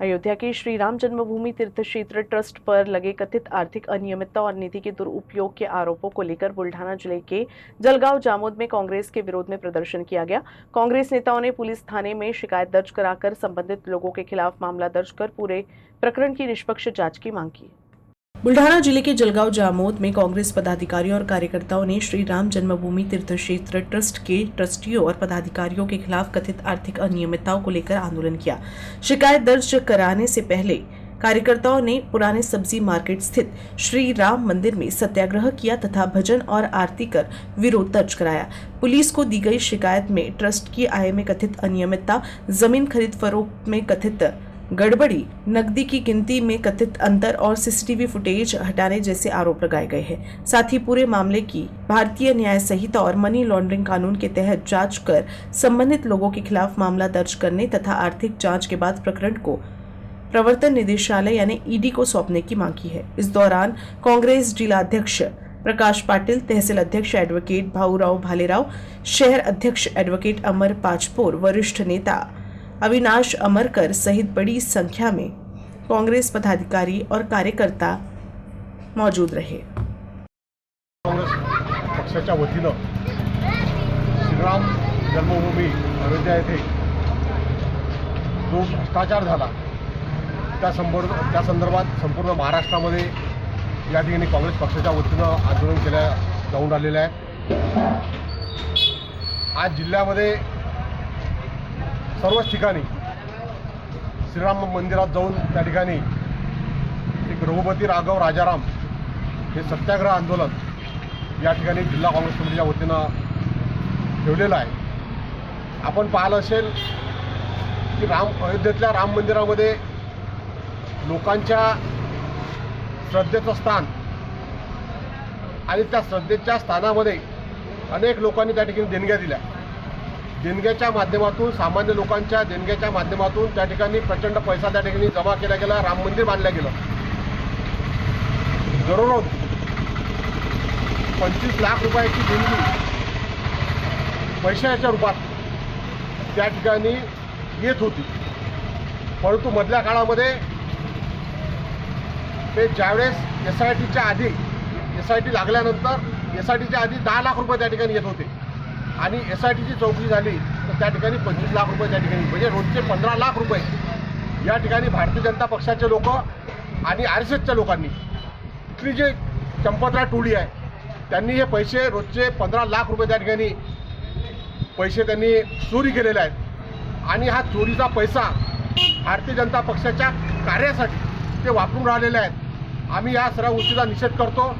अयोध्या के श्री राम जन्मभूमि तीर्थ क्षेत्र ट्रस्ट पर लगे कथित आर्थिक अनियमितता और निधि के दुरुपयोग के आरोपों को लेकर बुल्ढाना जिले के जलगांव जामोद में कांग्रेस के विरोध में प्रदर्शन किया गया। कांग्रेस नेताओं ने पुलिस थाने में शिकायत दर्ज कराकर संबंधित लोगों के खिलाफ मामला दर्ज कर पूरे प्रकरण की निष्पक्ष जांच की मांग की। बुल्ढाना जिले के जलगांव जामोद में कांग्रेस पदाधिकारियों और कार्यकर्ताओं ने श्री राम जन्मभूमि तीर्थ क्षेत्र ट्रस्ट के ट्रस्टियों और पदाधिकारियों के खिलाफ कथित आर्थिक अनियमितताओं को लेकर आंदोलन किया। शिकायत दर्ज कराने से पहले कार्यकर्ताओं ने पुराने सब्जी मार्केट स्थित श्री राम मंदिर में सत्याग्रह किया तथा भजन और आरती कर विरोध दर्ज कराया। पुलिस को दी गई शिकायत में ट्रस्ट की आय में कथित अनियमितता, जमीन खरीद फरोख्त में कथित गड़बड़ी, नकदी की गिनती में कथित अंतर और सीसीटीवी फुटेज हटाने जैसे आरोप लगाए गए हैं। साथ ही पूरे मामले की भारतीय न्याय संहिता और मनी लॉन्ड्रिंग कानून के तहत जांच कर संबंधित लोगों के खिलाफ मामला दर्ज करने तथा आर्थिक जांच के बाद प्रकरण को प्रवर्तन निदेशालय यानी ईडी को सौंपने की मांग की है। इस दौरान कांग्रेस जिला अध्यक्ष प्रकाश पाटिल, तहसील अध्यक्ष एडवोकेट भाऊराव भालेराव, शहर अध्यक्ष एडवोकेट अमर पाचपोर, वरिष्ठ नेता अविनाश अमरकर सहित बड़ी संख्या में कांग्रेस पदाधिकारी और कार्यकर्ता मौजूद रहे। काँग्रेस पक्षाच्या वतीनं श्रीराम जन्मभूमी अयोध्या येथे जो भ्रष्टाचार झाला त्या संदर्भात संपूर्ण महाराष्ट्रामध्ये या ठिकाणी काँग्रेस पक्षाच्या वतीनं आंदोलन केल्या जाऊन राहिलेलं आहे। आज जिल्ह्यामध्ये सर्वच ठिकाणी श्रीराम मंदिरात जाऊन त्या ठिकाणी एक रघुपती राघव राजाराम हे सत्याग्रह आंदोलन या ठिकाणी जिल्हा काँग्रेस कमिटीच्या वतीनं ठेवलेलं आहे। आपण पाहिलं असेल की अयोध्येतल्या राम मंदिरामध्ये लोकांच्या श्रद्धेचं स्थान आणि त्या श्रद्धेच्या स्थानामध्ये अनेक लोकांनी त्या ठिकाणी देणग्या दिल्या। देणग्याच्या माध्यमातून, सामान्य लोकांच्या देणग्याच्या माध्यमातून त्या ठिकाणी प्रचंड पैसा त्या ठिकाणी जमा केला गेला, राम मंदिर बांधलं गेलं। दररोज 25 लाख रुपयाची देणगी पैशाच्या रूपात त्या ठिकाणी येत होती। परंतु मधल्या काळामध्ये ते ज्यावेळेस एसआयटीच्या आधी, एसआयटी लागल्यानंतर एसआयटीच्या आधी 10 लाख रुपये त्या ठिकाणी येत होते आणि एसआयटीची चौकशी झाली तर त्या ठिकाणी 25 लाख रुपये त्या ठिकाणी, म्हणजे रोजचे 15 लाख रुपये या ठिकाणी भारतीय जनता पक्षाचे लोक आणि RSSच्या लोकांनी, इथली जे चंपतराव टोळी आहे त्यांनी हे पैसे रोजचे 15 लाख रुपये त्या ठिकाणी पैसे त्यांनी चोरी केलेले आहेत आणि हा चोरीचा पैसा भारतीय जनता पक्षाच्या कार्यासाठी ते वापरून राहिलेले आहेत। आम्ही या सर्व गोष्टीचा निषेध करतो।